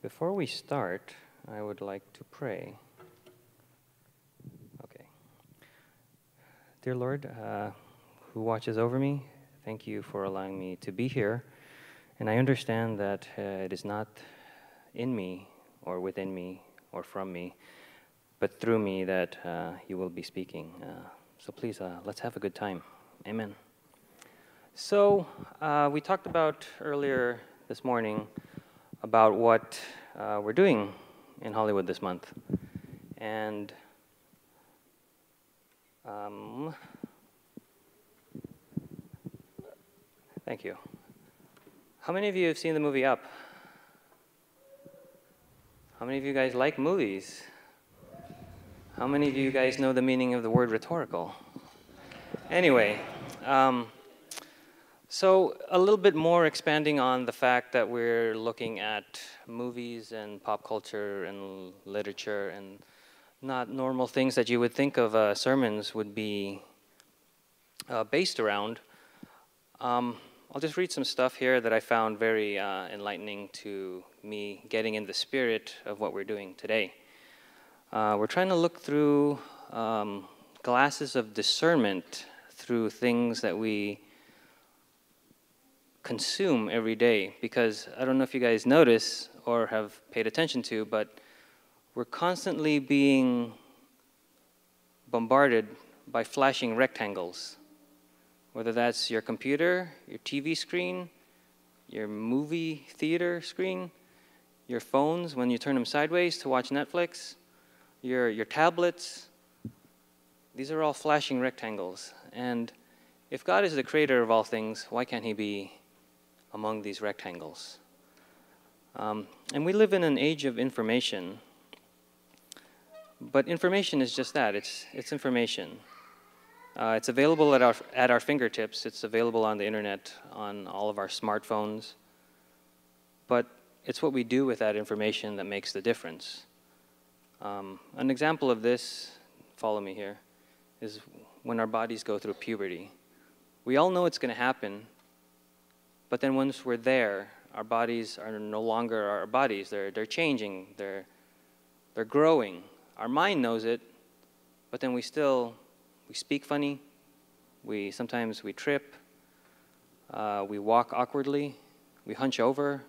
Before we start, I would like to pray. Okay. Dear Lord, who watches over me, thank you for allowing me to be here. And I understand that it is not in me or within me or from me, but through me that you will be speaking. So please, let's have a good time. Amen. So we talked about earlier this morning about what we're doing in Hollywood this month. And thank you. How many of you have seen the movie Up? How many of you guys like movies? How many of you guys know the meaning of the word rhetorical? Anyway, so a little bit more expanding on the fact that we're looking at movies and pop culture and literature and not normal things that you would think of sermons would be based around. I'll just read some stuff here that I found very enlightening to me, getting in the spirit of what we're doing today. We're trying to look through glasses of discernment through things that we consume every day, because I don't know if you guys notice or have paid attention to, but we're constantly being bombarded by flashing rectangles, whether that's your computer, your TV screen, your movie theater screen, your phones when you turn them sideways to watch Netflix, your tablets. These are all flashing rectangles. And if God is the creator of all things, why can't he be among these rectangles? And we live in an age of information. But information is just that. It's information. It's available at our fingertips. It's available on the internet, on all of our smartphones. But it's what we do with that information that makes the difference. An example of this, follow me here, is when our bodies go through puberty. We all know it's going to happen, but then once we're there, our bodies are no longer our bodies. They're changing. They're growing. Our mind knows it, but then we speak funny. Sometimes we trip. We walk awkwardly. We hunch over.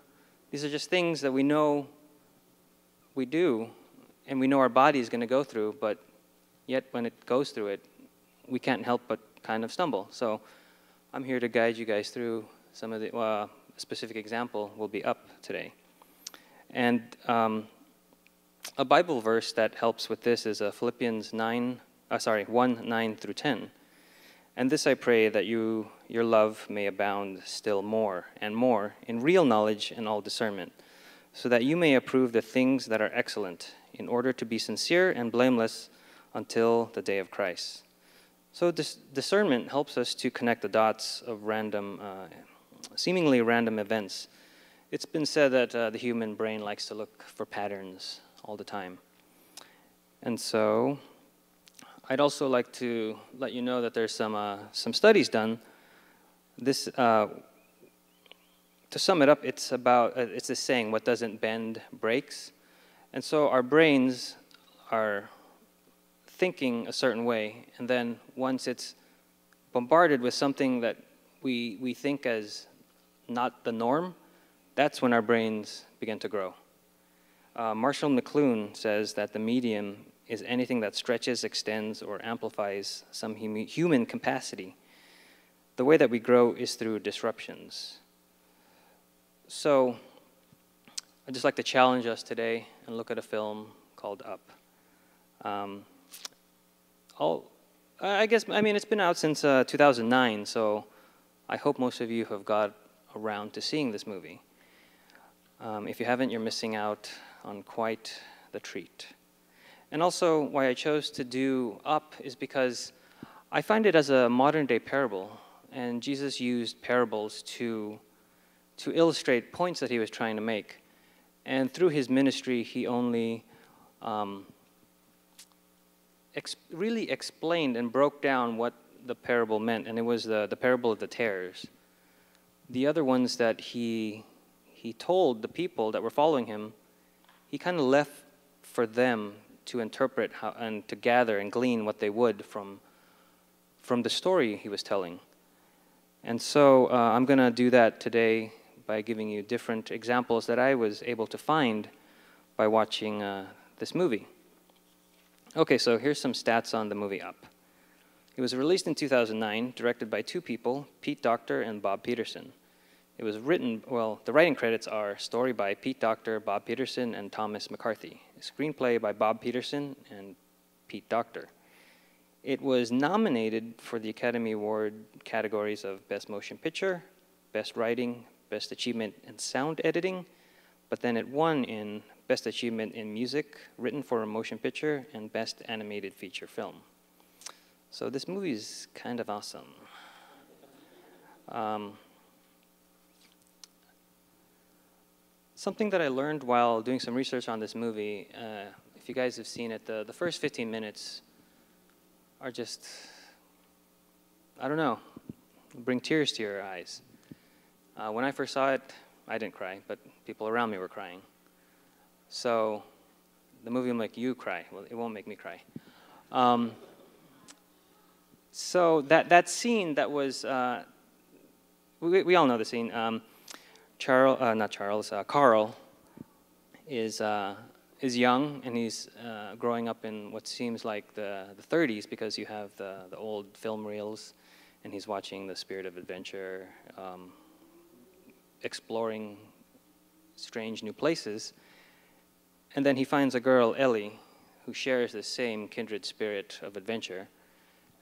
These are just things that we know we do, and we know our body is going to go through, but yet when it goes through it, we can't help but kind of stumble. So I'm here to guide you guys through some of the specific example will be Up today. And a Bible verse that helps with this is Philippians 1, 9 through 10. And this I pray, that your love may abound still more and more in real knowledge and all discernment, so that you may approve the things that are excellent, in order to be sincere and blameless until the day of Christ. So this discernment helps us to connect the dots of seemingly random events. It's been said that the human brain likes to look for patterns all the time. And so I'd also like to let you know that there's some studies done. This, to sum it up, it's this saying, what doesn't bend breaks. And so our brains are thinking a certain way, and then once it's bombarded with something that we think as not the norm, that's when our brains begin to grow. Marshall McLuhan says that the medium is anything that stretches, extends, or amplifies some human capacity. The way that we grow is through disruptions. So I'd just like to challenge us today and look at a film called Up. It's been out since 2009, so I hope most of you have got around to seeing this movie. If you haven't, you're missing out on quite the treat. And also, why I chose to do Up is because I find it as a modern-day parable, and Jesus used parables to illustrate points that he was trying to make. And through his ministry, he only really explained and broke down what the parable meant, and it was the parable of the tares. The other ones that he told the people that were following him, he kind of left for them to interpret how, and to gather and glean what they would from the story he was telling. And so I'm going to do that today by giving you different examples that I was able to find by watching this movie. Okay, so here's some stats on the movie Up. It was released in 2009, directed by two people, Pete Docter and Bob Peterson. It was written, well, the writing credits are story by Pete Docter, Bob Peterson, and Thomas McCarthy. A screenplay by Bob Peterson and Pete Docter. It was nominated for the Academy Award categories of Best Motion Picture, Best Writing, Best Achievement in Sound Editing, but then it won in Best Achievement in Music, Written for a Motion Picture, and Best Animated Feature Film. So this movie is kind of awesome. Something that I learned while doing some research on this movie, if you guys have seen it, the first 15 minutes are just, I don't know, bring tears to your eyes. When I first saw it, I didn't cry, but people around me were crying. So the movie will make you cry. Well, it won't make me cry. So that scene that was, we all know the scene. Carl is young, and he's growing up in what seems like the 30s, because you have the old film reels, and he's watching The Spirit of Adventure, exploring strange new places. And then he finds a girl, Ellie, who shares the same kindred spirit of adventure.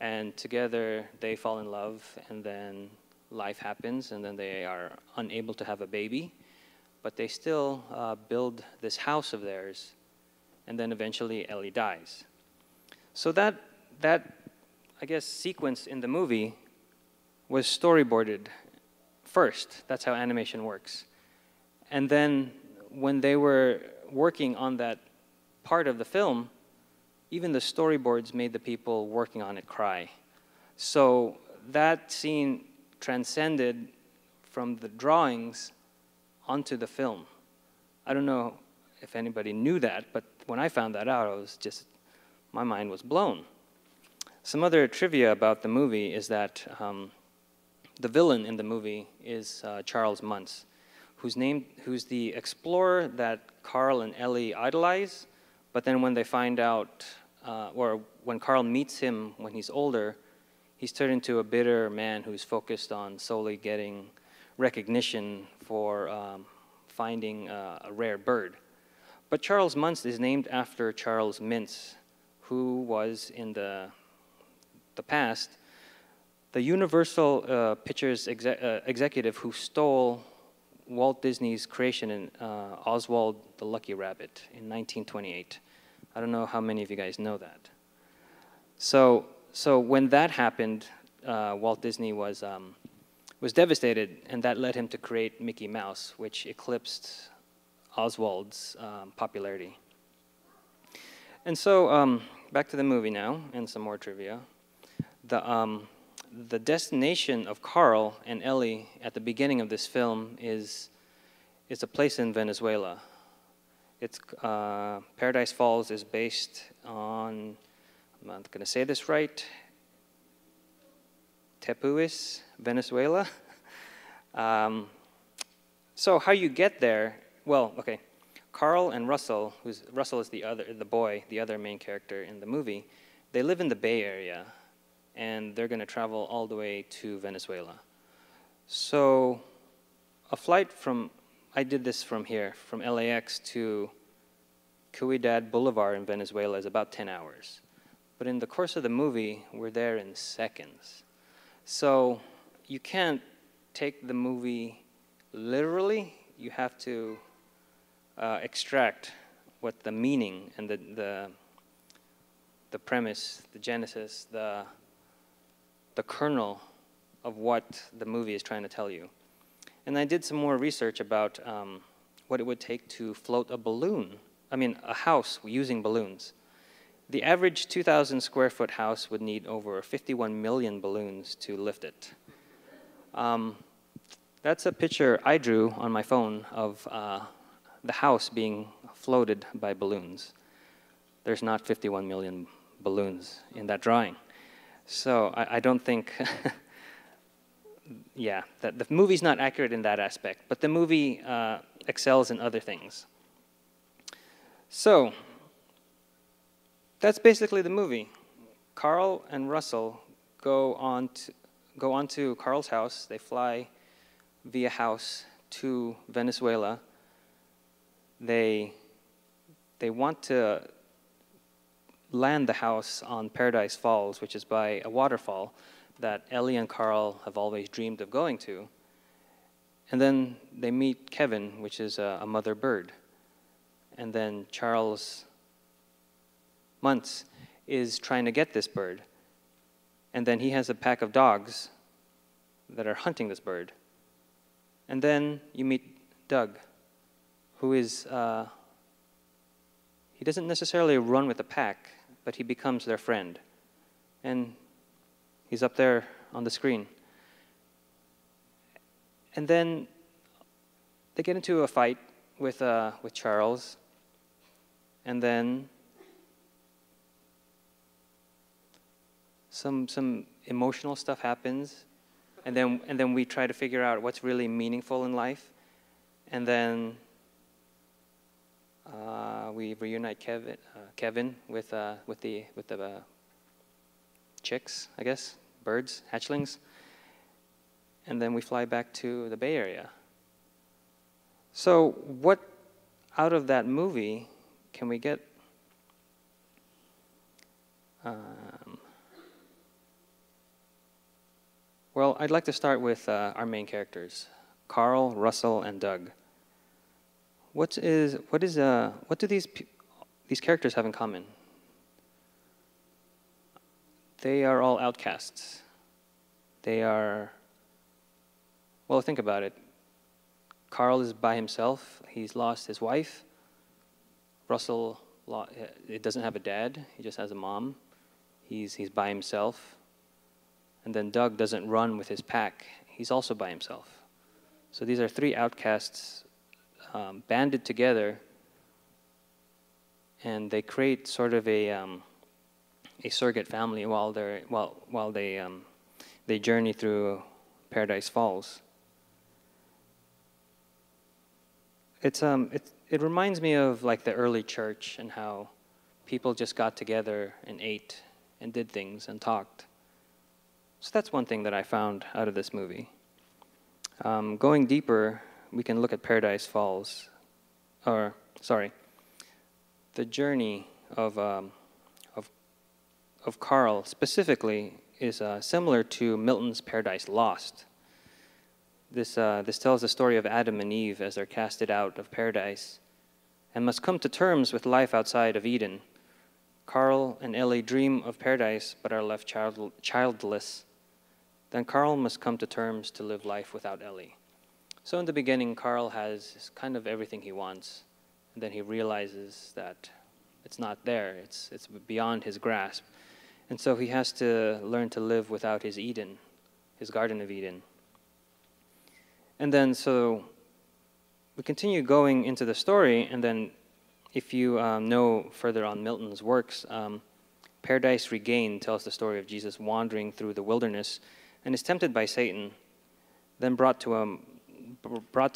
And together they fall in love, and then life happens, and then they are unable to have a baby, but they still build this house of theirs, and then eventually Ellie dies. So that I guess sequence in the movie was storyboarded first. That's how animation works. And then when they were working on that part of the film, even the storyboards made the people working on it cry. So that scene transcended from the drawings onto the film. I don't know if anybody knew that, but when I found that out, I was just, my mind was blown. Some other trivia about the movie is that the villain in the movie is Charles Muntz, who's the explorer that Carl and Ellie idolize, but then when they find out, or when Carl meets him when he's older, he's turned into a bitter man who's focused on solely getting recognition for finding a rare bird. But Charles Muntz is named after Charles Mintz, who was in the past the Universal Pictures executive who stole Walt Disney's creation in Oswald the Lucky Rabbit in 1928. I don't know how many of you guys know that. So when that happened, Walt Disney was devastated, and that led him to create Mickey Mouse, which eclipsed Oswald's popularity. And so back to the movie now, and some more trivia. The destination of Carl and Ellie at the beginning of this film is a place in Venezuela. It's Paradise Falls is based on, I'm not going to say this right, Tepuis, Venezuela. So how you get there? Well, okay. Carl and Russell, Russell is the other main character in the movie. They live in the Bay Area, and they're going to travel all the way to Venezuela. So a flight I did this from here, from LAX to Ciudad Boulevard in Venezuela is about 10 hours. But in the course of the movie, we're there in seconds. So you can't take the movie literally. You have to extract what the meaning and the premise, the genesis, the kernel of what the movie is trying to tell you. And I did some more research about what it would take to float a balloon, a house using balloons. The average 2,000 square foot house would need over 51 million balloons to lift it. That's a picture I drew on my phone of the house being floated by balloons. There's not 51 million balloons in that drawing. So I don't think, yeah, that the movie's not accurate in that aspect, but the movie excels in other things. So that's basically the movie. Carl and Russell go on to Carl's house. They fly via house to Venezuela. They want to land the house on Paradise Falls, which is by a waterfall that Ellie and Carl have always dreamed of going to. And then they meet Kevin, which is a mother bird. And then Charles Muntz is trying to get this bird. And then he has a pack of dogs that are hunting this bird. And then you meet Doug, who is, he doesn't necessarily run with the pack, but he becomes their friend. And he's up there on the screen. And then they get into a fight with Charles. And then some emotional stuff happens. And then we try to figure out what's really meaningful in life. And then we reunite Kevin with the chicks, I guess, birds, hatchlings, and then we fly back to the Bay Area. So what out of that movie can we get? Well, I'd like to start with our main characters, Carl, Russell, and Doug. What do these characters have in common? They are all outcasts. They are, well, think about it. Carl is by himself. He's lost his wife. Russell doesn't have a dad. He just has a mom. He's by himself. And then Doug doesn't run with his pack. He's also by himself. So these are three outcasts banded together, and they create sort of a surrogate family while they journey through Paradise Falls. It reminds me of like the early church and how people just got together and ate and did things and talked. So that's one thing that I found out of this movie. Going deeper, we can look at Paradise Falls, the journey of Carl specifically is similar to Milton's Paradise Lost. This tells the story of Adam and Eve as they're casted out of paradise and must come to terms with life outside of Eden. Carl and Ellie dream of paradise but are left childless. Then Carl must come to terms to live life without Ellie. So in the beginning, Carl has kind of everything he wants, and then he realizes that it's not there, it's beyond his grasp. And so he has to learn to live without his Eden, his Garden of Eden. And then so we continue going into the story, and then if you know further on Milton's works, Paradise Regained tells the story of Jesus wandering through the wilderness and is tempted by Satan, then brought to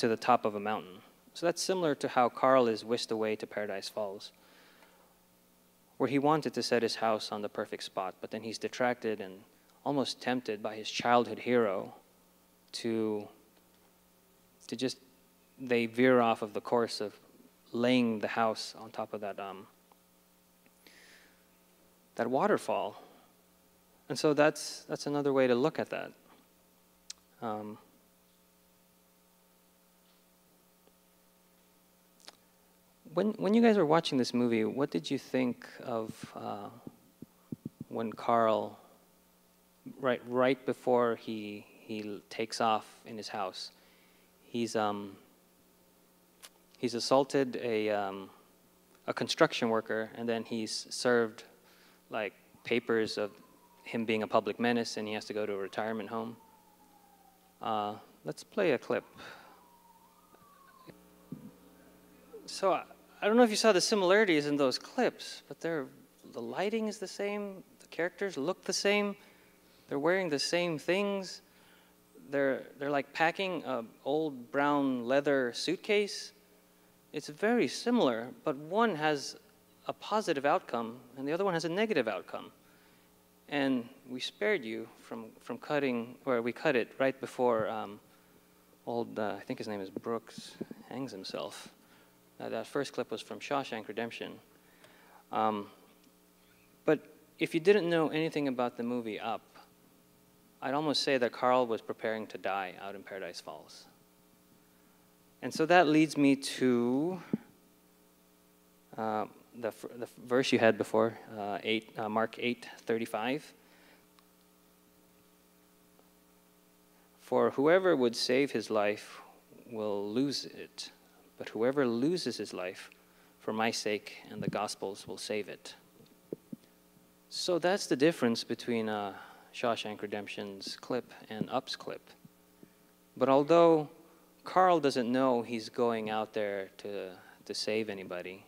the top of a mountain. So that's similar to how Carl is whisked away to Paradise Falls, where he wanted to set his house on the perfect spot, but then he's detracted and almost tempted by his childhood hero to just, they veer off of the course of laying the house on top of that waterfall. And so that's another way to look at that. When you guys were watching this movie, what did you think of when Carl, right before he takes off in his house, he's assaulted a construction worker, and then he's served like papers of him being a public menace, and he has to go to a retirement home. Let's play a clip. So I don't know if you saw the similarities in those clips, but the lighting is the same. The characters look the same. They're wearing the same things. They're like packing an old brown leather suitcase. It's very similar, but one has a positive outcome and the other one has a negative outcome. And we spared you from cutting, or we cut it right before I think his name is Brooks, hangs himself. That first clip was from Shawshank Redemption. But if you didn't know anything about the movie Up, I'd almost say that Carl was preparing to die out in Paradise Falls. And so that leads me to the verse you had before, Mark 8:35. For whoever would save his life will lose it, but whoever loses his life for my sake and the gospel's will save it. So that's the difference between Shawshank Redemption's clip and Up's clip. But although Carl doesn't know he's going out there to save anybody,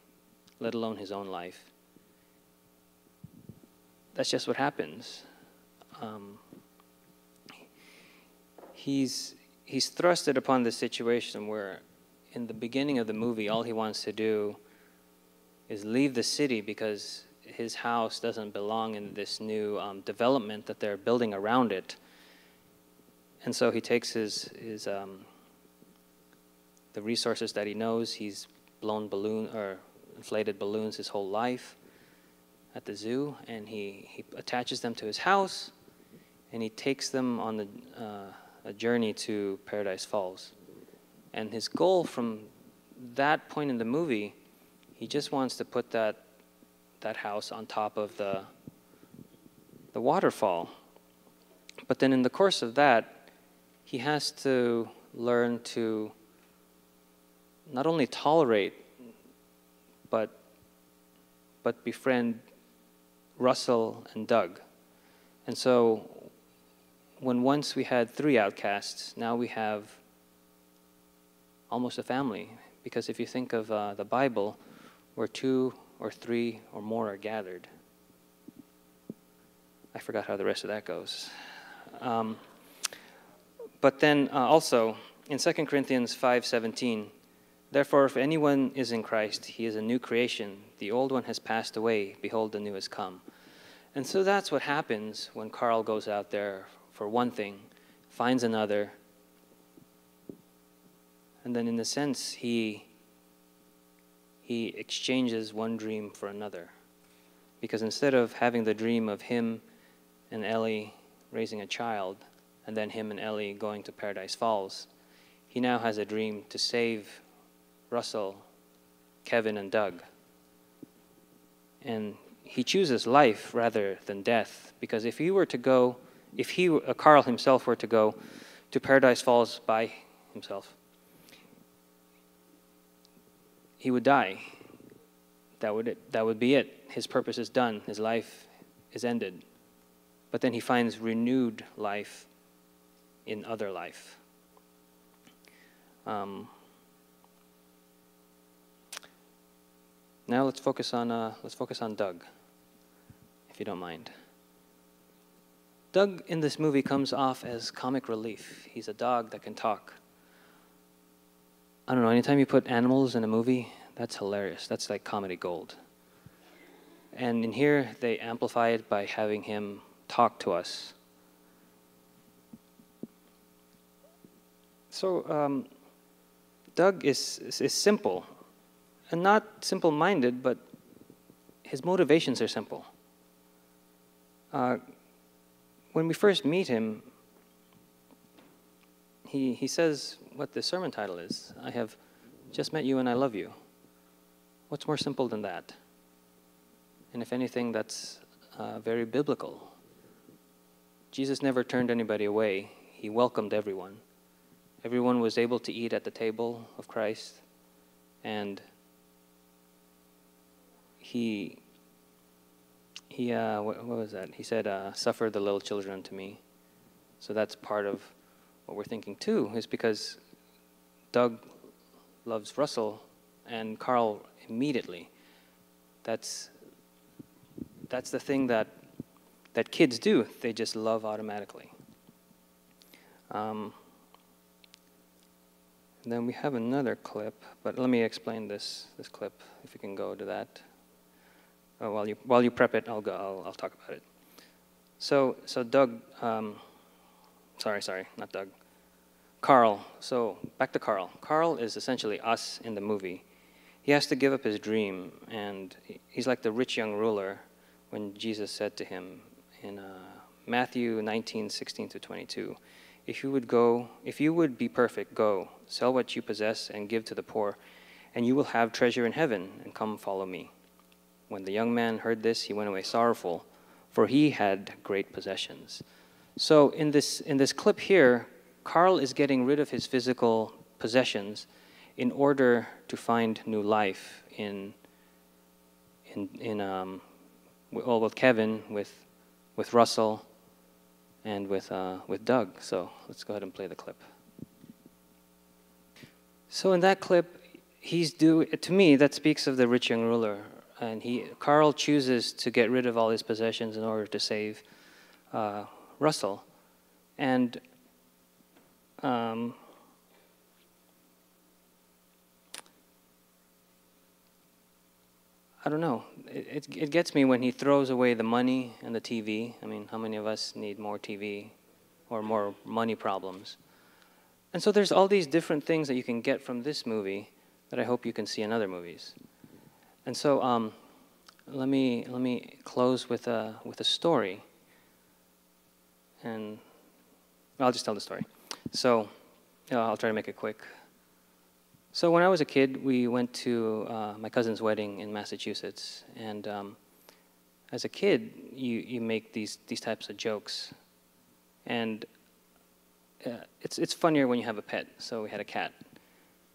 let alone his own life, that's just what happens. He's thrusted upon this situation where in the beginning of the movie, all he wants to do is leave the city because his house doesn't belong in this new development that they're building around it. And so he takes the resources that he knows. He's blown inflated balloons his whole life at the zoo, and he attaches them to his house, and he takes them on a journey to Paradise Falls. And his goal from that point in the movie, he just wants to put that house on top of the waterfall. But then in the course of that, he has to learn to not only tolerate, but befriend Russell and Doug. And so when once we had 3 outcasts, now we have almost a family. Because if you think of the Bible, where 2 or 3 or more are gathered. I forgot how the rest of that goes. But then also, in 2 Corinthians 5:17, therefore if anyone is in Christ, he is a new creation. The old one has passed away. Behold, the new has come. And so that's what happens when Carl goes out there for one thing, finds another, and then in a sense, he exchanges one dream for another. Because instead of having the dream of him and Ellie raising a child, and then him and Ellie going to Paradise Falls, he now has a dream to save Russell, Kevin, and Doug. And he chooses life rather than death, because if Carl himself were to go to Paradise Falls by himself, he would die. That would be it. His purpose is done. His life is ended. But then he finds renewed life in other life. Now let's focus on Doug, if you don't mind. Doug in this movie comes off as comic relief. He's a dog that can talk. I don't know, anytime you put animals in a movie, that's hilarious. That's like comedy gold. And in here, they amplify it by having him talk to us. So Doug is simple, and not simple-minded, but his motivations are simple. When we first meet him, he says what the sermon title is. I have just met you and I love you. What's more simple than that? And if anything, that's very biblical. Jesus never turned anybody away. He welcomed everyone. Everyone was able to eat at the table of Christ. And what was that? He said, suffer the little children unto me. So that's part of what we're thinking too, is because Doug loves Russell and Carl immediately. That's the thing that kids do. They just love automatically. Then we have another clip, but let me explain this clip. If you can go to that. While you prep it, I'll talk about it. So Doug, sorry, not Doug. Carl. So back to Carl. Carl is essentially us in the movie. He has to give up his dream, and he's like the rich young ruler when Jesus said to him in Matthew 19:16-22, if you would be perfect, go, sell what you possess and give to the poor, and you will have treasure in heaven, and come follow me. When the young man heard this, he went away sorrowful, for he had great possessions. So in this clip here, Carl is getting rid of his physical possessions in order to find new life with Kevin, with Russell, and with Doug. So let's go ahead and play the clip. So in that clip, to me, that speaks of the rich young ruler. And Carl chooses to get rid of all his possessions in order to save Russell. And I don't know. It gets me when he throws away the money and the TV. I mean, how many of us need more TV or more money problems? And so there's all these different things that you can get from this movie that I hope you can see in other movies. And so let me close with a story. And I'll just tell the story. So I'll try to make it quick. So when I was a kid, we went to my cousin's wedding in Massachusetts, and as a kid, you make these types of jokes, and it's funnier when you have a pet. So we had a cat,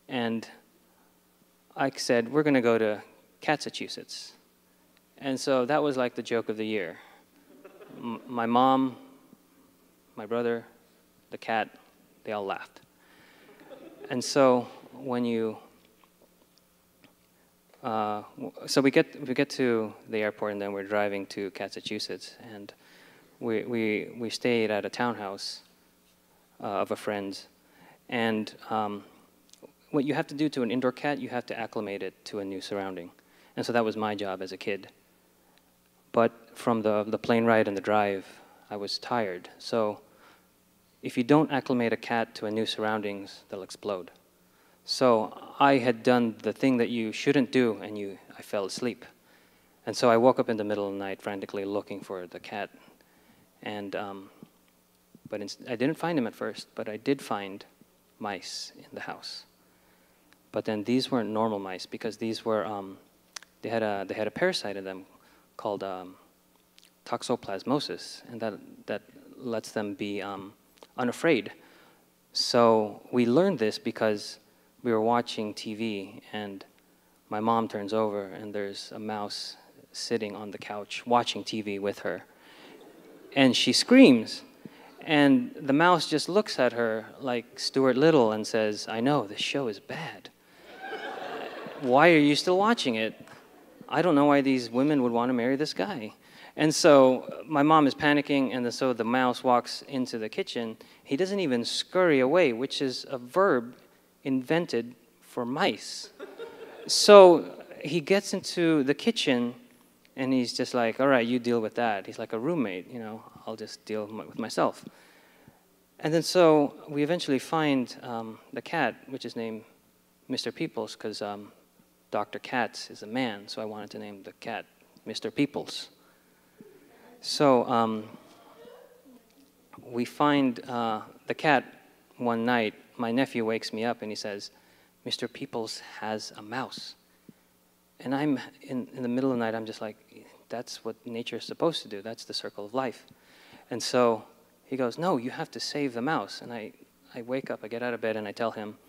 and I said we're going to go to Catsachusetts, and so that was like the joke of the year. My mom, my brother, the cat, they all laughed, and so. So we get to the airport, and then we're driving to Massachusetts, and we stayed at a townhouse of a friend's, and what you have to do to an indoor cat, you have to acclimate it to a new surrounding, and so that was my job as a kid. But from the plane ride and the drive, I was tired. So if you don't acclimate a cat to a new surroundings, they'll explode. So I had done the thing that you shouldn't do, and I fell asleep. And so I woke up in the middle of the night frantically looking for the cat. And I didn't find him at first, but I did find mice in the house. But then these weren't normal mice, because these were they had a parasite in them called toxoplasmosis, and that lets them be unafraid. So we learned this because we were watching TV, and my mom turns over, and there's a mouse sitting on the couch watching TV with her. And she screams, and the mouse just looks at her like Stuart Little and says, "I know, this show is bad. Why are you still watching it? I don't know why these women would want to marry this guy." And so my mom is panicking, and so the mouse walks into the kitchen. He doesn't even scurry away, which is a verb invented for mice. So he gets into the kitchen, and he's just like, "All right, you deal with that." He's like a roommate, I'll just deal with myself. And then so we eventually find the cat, which is named Mr. Peoples, because Dr. Katz is a man, so I wanted to name the cat Mr. Peoples. So we find the cat one night. My nephew wakes me up and he says, "Mr. Peoples has a mouse." And I'm in the middle of the night, I'm just like, that's what nature is supposed to do. That's the circle of life. And so he goes, "No, you have to save the mouse." And I wake up, I get out of bed, and I tell him,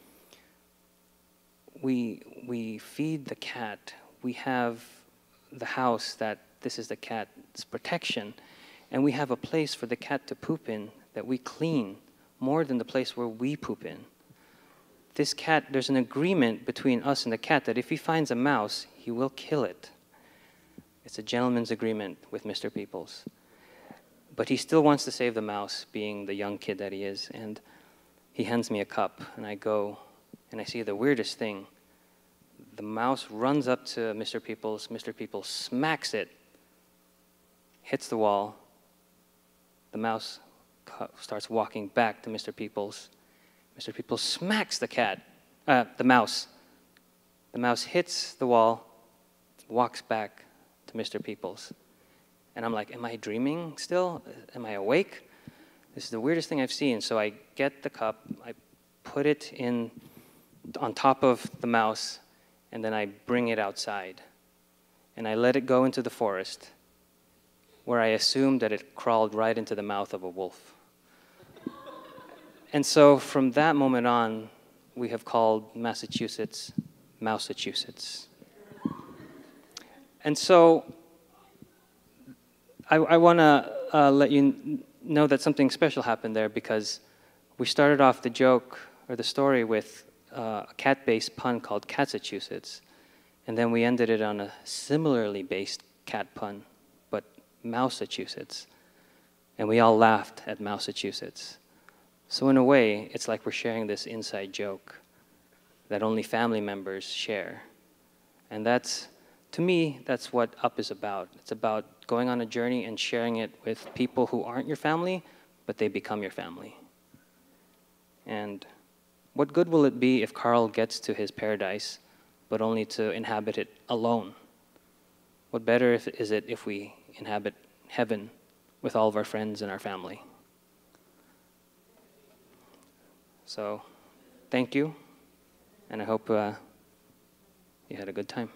we feed the cat. We have the house that this is the cat's protection. And we have a place for the cat to poop in that we clean more than the place where we poop in. this cat, there's an agreement between us and the cat that if he finds a mouse, he will kill it. It's a gentleman's agreement with Mr. Peoples. But he still wants to save the mouse, being the young kid that he is. And he hands me a cup, and I go, and I see the weirdest thing. The mouse runs up to Mr. Peoples. Mr. Peoples smacks it, hits the wall. The mouse starts walking back to Mr. Peoples. Mr. Peoples smacks the mouse. The mouse hits the wall, walks back to Mr. Peoples. And I'm like, am I dreaming still? Am I awake? This is the weirdest thing I've seen. So I get the cup, I put it on top of the mouse, and then I bring it outside. And I let it go into the forest, where I assumed that it crawled right into the mouth of a wolf. And so from that moment on, we have called Massachusetts, Massachusetts. And so I want to let you know that something special happened there, because we started off the joke or the story with a cat-based pun called Catsachusetts, and then we ended it on a similarly based cat pun, but Mousachusetts, and we all laughed at Mousachusetts. So in a way, it's like we're sharing this inside joke that only family members share. And that's, to me, that's what UP is about. It's about going on a journey and sharing it with people who aren't your family, but they become your family. And what good will it be if Carl gets to his paradise, but only to inhabit it alone? What better is it if we inhabit heaven with all of our friends and our family? So, thank you, and I hope you had a good time.